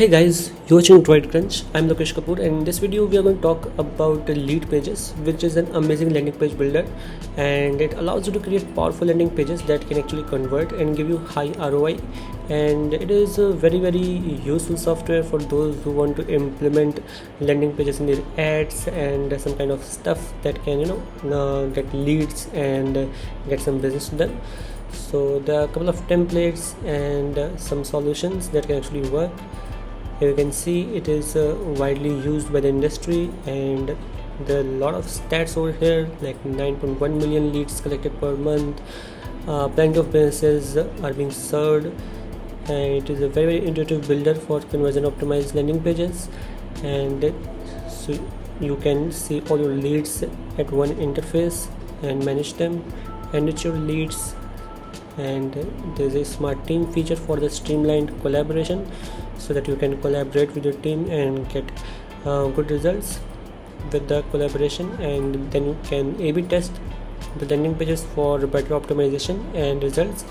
Hey guys, you're watching DroidCrunch. I'm Lokesh Kapoor, and in this video we are going to talk about Leadpages, which is an amazing landing page builder, and it allows you to create powerful landing pages that can actually convert and give you high ROI. And it is a very useful software for those who want to implement landing pages in their ads and some kind of stuff that can get leads and get some business done. So there are a couple of templates and some solutions that can actually work. Here you can see it is widely used by the industry, and there are a lot of stats over here, like 9.1 million leads collected per month. Plenty of businesses are being served, and it is a very intuitive builder for conversion optimized landing pages. And so you can see all your leads at one interface and manage them, enrich your leads. And there's a smart team feature for the streamlined collaboration, so that you can collaborate with your team and get good results with the collaboration. And then you can A/B test the landing pages for better optimization and results.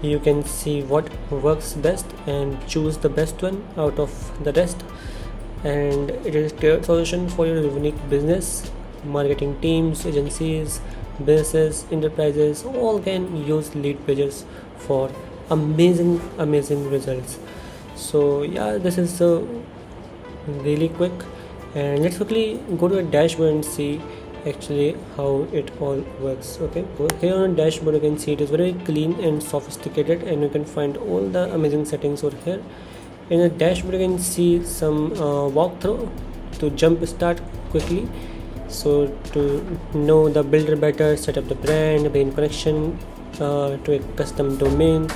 You can see what works best and choose the best one out of the rest. And it is a tailored solution for your unique business. Marketing teams, agencies, businesses, enterprises all can use Leadpages for amazing results. So yeah, this is really quick, and let's quickly go to a dashboard and see actually how it all works. Okay, so here on the dashboard you can see it is very clean and sophisticated, and you can find all the amazing settings over here. In the dashboard you can see some walkthrough to jump start quickly. So to know the builder better, set up the brand, gain connection to a custom domain.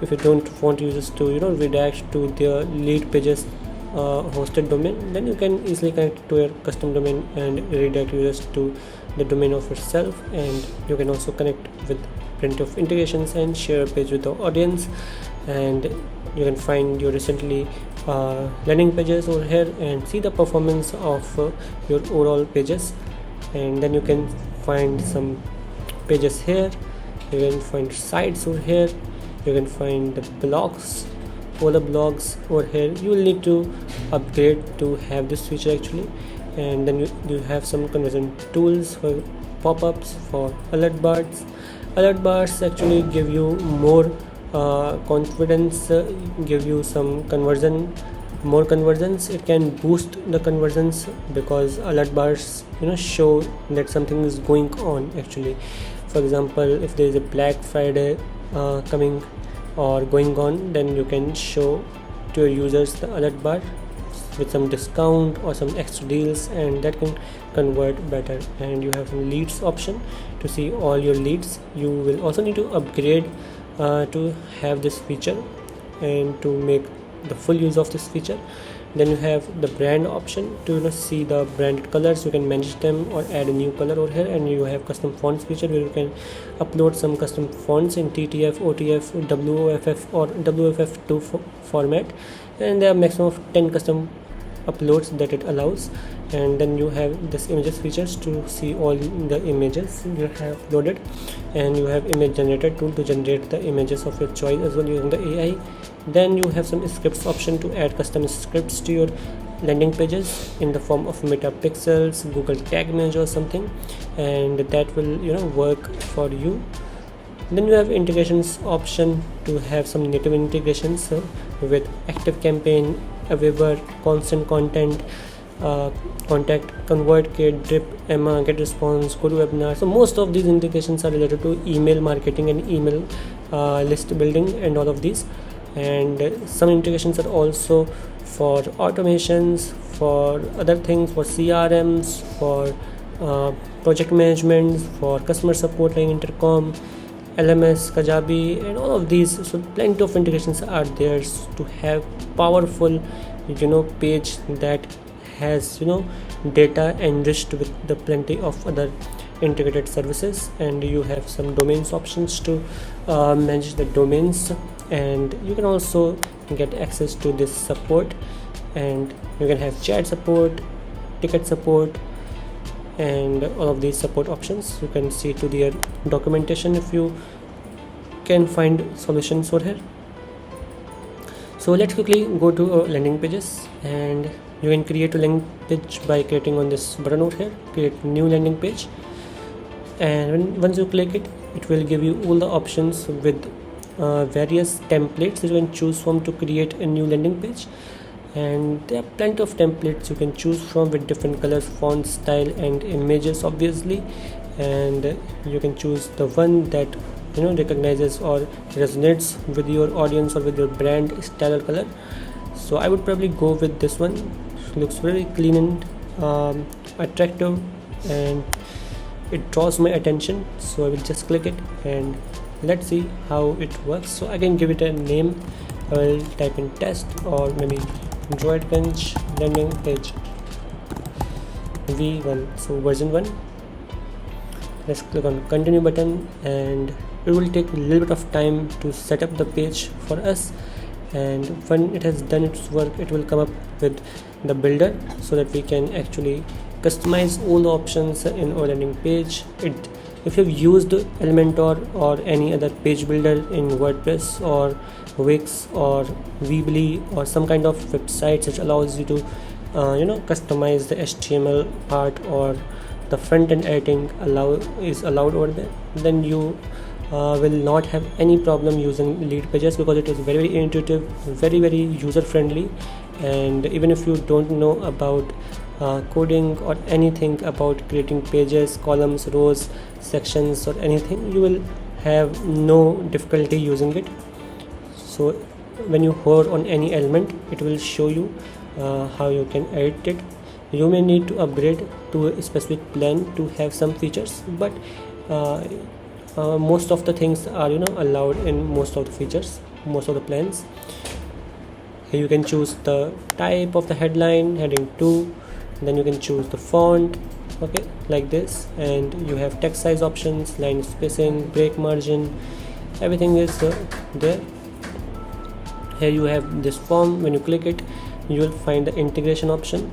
If you don't want users to redact to their Leadpages hosted domain, then you can easily connect to your custom domain and redirect users to the domain of itself. And you can also connect with plenty of integrations and share a page with the audience. And you can find your recently landing pages over here and see the performance of your overall pages. And then you can find some pages here, you can find sites over here, you can find the blogs, all the blogs over here. You will need to upgrade to have this feature actually. And then you have some conversion tools for pop-ups, for alert bars actually give you more confidence, give you some more conversions. It can boost the conversions because alert bars show that something is going on actually. For example, if there is a Black Friday coming or going on, then you can show to your users the alert bar with some discount or some extra deals, and that can convert better. And you have some leads option to see all your leads. You will also need to upgrade to have this feature and to make the full use of this feature. Then you have the brand option to see the branded colors. You can manage them or add a new color over here. And you have custom fonts feature where you can upload some custom fonts in TTF, OTF, WOFF or WFF2 format, and there are maximum of 10 custom uploads that it allows. And then you have this images features to see all the images you have loaded, and you have image generator tool to generate the images of your choice as well using the AI. Then you have some scripts option to add custom scripts to your landing pages in the form of meta pixels, Google Tag Manager or something, and that will work for you. Then you have integrations option to have some native integrations with ActiveCampaign, Aweber, Constant Content, Contact, ConvertKit, Drip, Emma, GetResponse, GoToWebinar. So most of these integrations are related to email marketing and email list building and all of these. And some integrations are also for automations, for other things, for CRMs, for project management, for customer support like Intercom, LMS, Kajabi, and all of these. So plenty of integrations are there to have powerful page that has data enriched with the plenty of other integrated services. And you have some domains options to manage the domains, and you can also get access to this support. And you can have chat support, ticket support, and all of these support options. You can see to their documentation if you can find solutions over here. So let's quickly go to our landing pages, and you can create a landing page by clicking on this button over here, create new landing page. And once you click it, it will give you all the options with various templates that you can choose from to create a new landing page. And there are plenty of templates you can choose from with different colors, fonts, style and images obviously, and you can choose the one that recognizes or resonates with your audience or with your brand style or color. So I would probably go with this one. It looks very clean and attractive, and it draws my attention, so I will just click it and let's see how it works. So I can give it a name. I will type in test or maybe DroidCrunch landing page v1, so version 1. Let's click on continue button, and it will take a little bit of time to set up the page for us, and when it has done its work, it will come up with the builder so that we can actually customize all the options in our landing page. If you've used Elementor or any other page builder in WordPress or Wix or Weebly or some kind of websites which allows you to customize the HTML part or the front end editing is allowed over there, then you will not have any problem using Leadpages, because it is very, very intuitive, very, very user friendly. And even if you don't know about coding or anything about creating pages, columns, rows, sections or anything, you will have no difficulty using it. So when you hover on any element, it will show you how you can edit it. You may need to upgrade to a specific plan to have some features, but most of the things are allowed in most of the features, most of the plans. Here you can choose the type of the headline, heading 2, then you can choose the font, okay, like this, and you have text size options, line spacing, break margin, everything is there. Here you have this form. When you click it, you will find the integration option.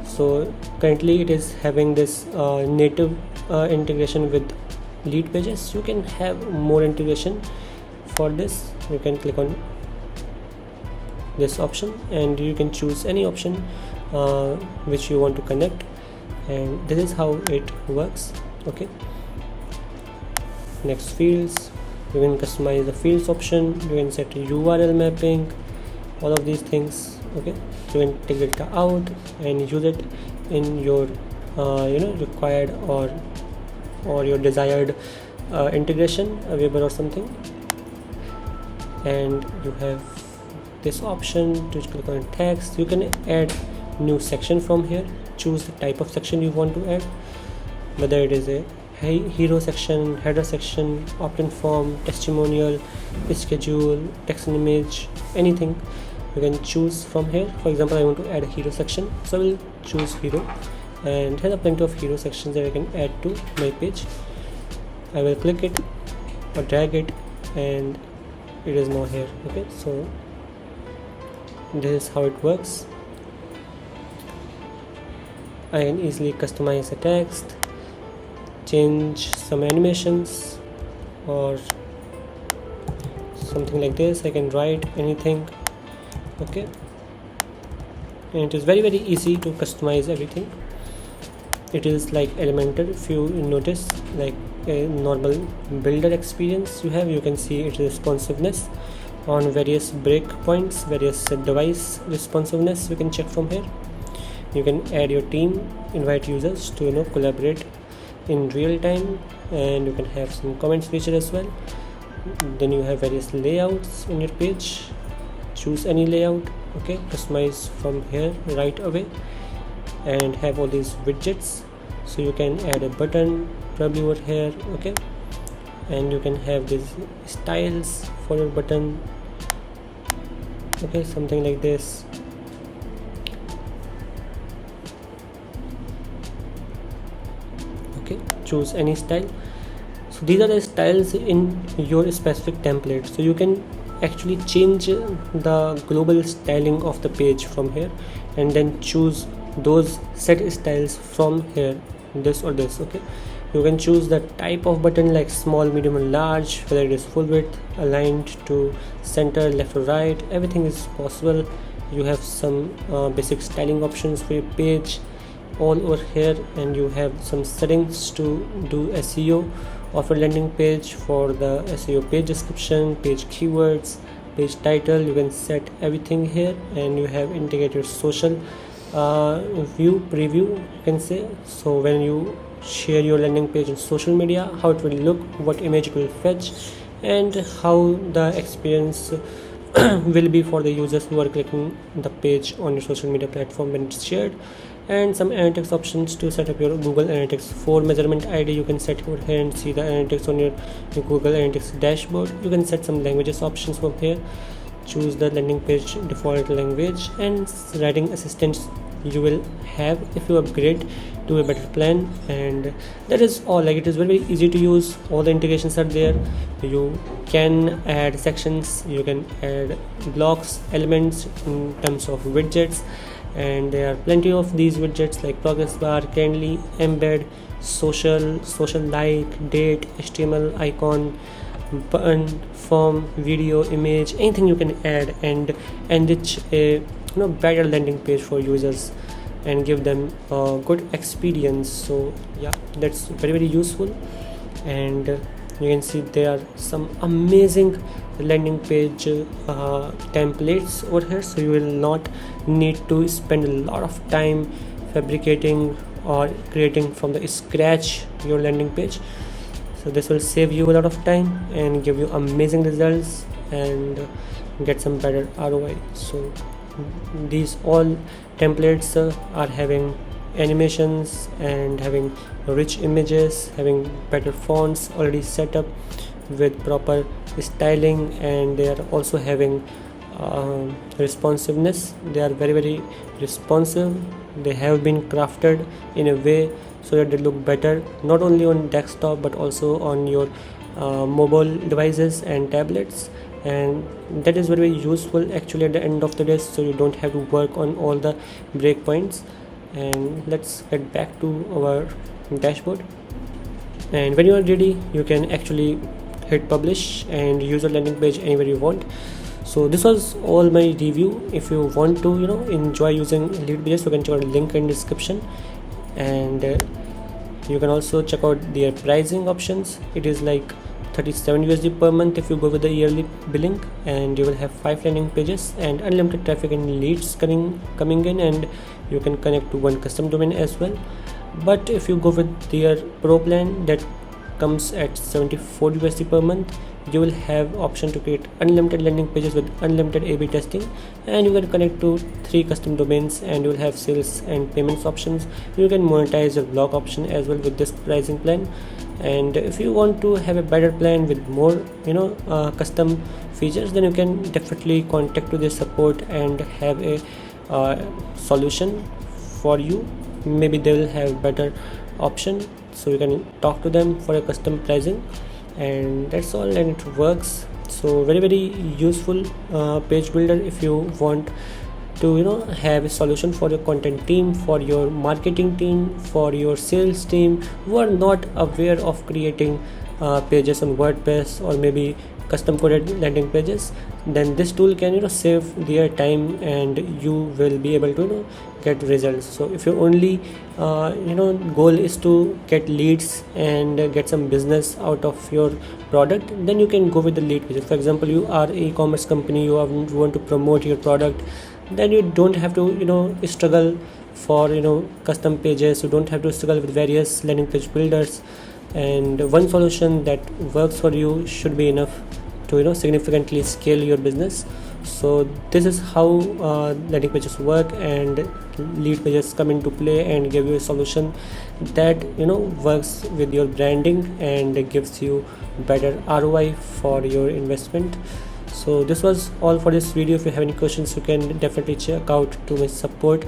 So currently it is having this native integration with Leadpages. You can have more integration. For this, you can click on this option and you can choose any option which you want to connect, and this is how it works. Okay, next, fields. You can customize the fields option, you can set URL mapping, all of these things. Okay, so you can take data out and use it in your required or your desired integration, a Weber or something. And you have this option to click on text. You can add new section from here, choose the type of section you want to add, whether it is a hero section, header section, opt-in form, testimonial, schedule, text and image, anything you can choose from here. For example, I want to add a hero section, so I will choose hero, and here are plenty of hero sections that I can add to my page. I will click it or drag it and it is now here. Okay, so this is how it works. I can easily customize the text, change some animations or something like this. I can write anything. Okay, and it is very, very easy to customize everything. It is like Elementor. If you notice, like a normal builder experience you can see its responsiveness on various breakpoints, various device responsiveness you can check from here. You can add your team, invite users to collaborate in real time, and you can have some comments feature as well. Then you have various layouts in your page. Choose any layout. Okay, customize from here right away, and have all these widgets. So you can add a button probably over here. Okay, and you can have these styles for your button. Okay, something like this. Okay, choose any style. So these are the styles in your specific template, so you can actually change the global styling of the page from here, and then choose those set styles from here, this or this. Okay, You can choose the type of button like small, medium and large, whether it is full width, aligned to center, left or right. Everything is possible. You have some basic styling options for your page all over here, and you have some settings to do SEO of a landing page. For the SEO, page description, page keywords, page title, you can set everything here, and you have integrated social view preview, you can say. So when you share your landing page on social media, how it will look, what image it will fetch, and how the experience will be for the users who are clicking the page on your social media platform when it's shared. And some analytics options to set up your Google Analytics 4 measurement ID. You can set over here and see the analytics on your Google Analytics dashboard. You can set some languages options from here. Choose the landing page default language, and writing assistance you will have if you upgrade to a better plan. And that is all. Like, it is very, very easy to use. All the integrations are there. You can add sections, you can add blocks, elements in terms of widgets, and there are plenty of these widgets like progress bar, Calendly, embed, social, like, date, HTML icon, button, form, video, image, anything you can add and enrich a better landing page for users and give them a good experience. So yeah, that's very, very useful. And you can see there are some amazing landing page templates over here, so you will not need to spend a lot of time fabricating or creating from the scratch your landing page. So this will save you a lot of time and give you amazing results and get some better ROI. So these all templates are having animations and having rich images, having better fonts already set up with proper styling, and they are also having responsiveness. They are very, very responsive. They have been crafted in a way so that they look better not only on desktop but also on your mobile devices and tablets, and that is very, very useful actually at the end of the day, so you don't have to work on all the breakpoints. And let's get back to our dashboard, and when you are ready you can actually hit publish and use your landing page anywhere you want. So this was all my review. If you want to enjoy using Leadpages, you can check out the link in description, and you can also check out their pricing options. It is like $37 per month if you go with the yearly billing, and you will have 5 landing pages and unlimited traffic and leads coming in, and you can connect to one custom domain as well. But if you go with their pro plan that comes at $74 per month, you will have option to create unlimited landing pages with unlimited A/B testing, and you can connect to 3 custom domains, and you will have sales and payments options. You can monetize your blog option as well with this pricing plan. And if you want to have a better plan with more custom features, then you can definitely contact to their support and have a solution for you. Maybe they will have better option, so you can talk to them for a custom pricing, and that's all, and it works. So very, very useful page builder if you want to have a solution for your content team, for your marketing team, for your sales team who are not aware of creating pages on WordPress or maybe custom coded landing pages. Then this tool can save their time, and you will be able to get results. So if your only goal is to get leads and get some business out of your product, then you can go with the lead pages. For example, you are an e-commerce company, you want to promote your product, then you don't have to struggle for custom pages. You don't have to struggle with various landing page builders, and one solution that works for you should be enough to significantly scale your business. So this is how landing pages work, and lead pages come into play and give you a solution that works with your branding and gives you better ROI for your investment. So this was all for this video. If you have any questions, you can definitely check out to my support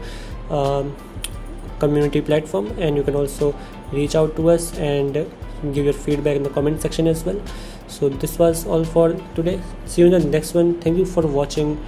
community platform, and you can also reach out to us and give your feedback in the comment section as well. So this was all for today. See you in the next one. Thank you for watching.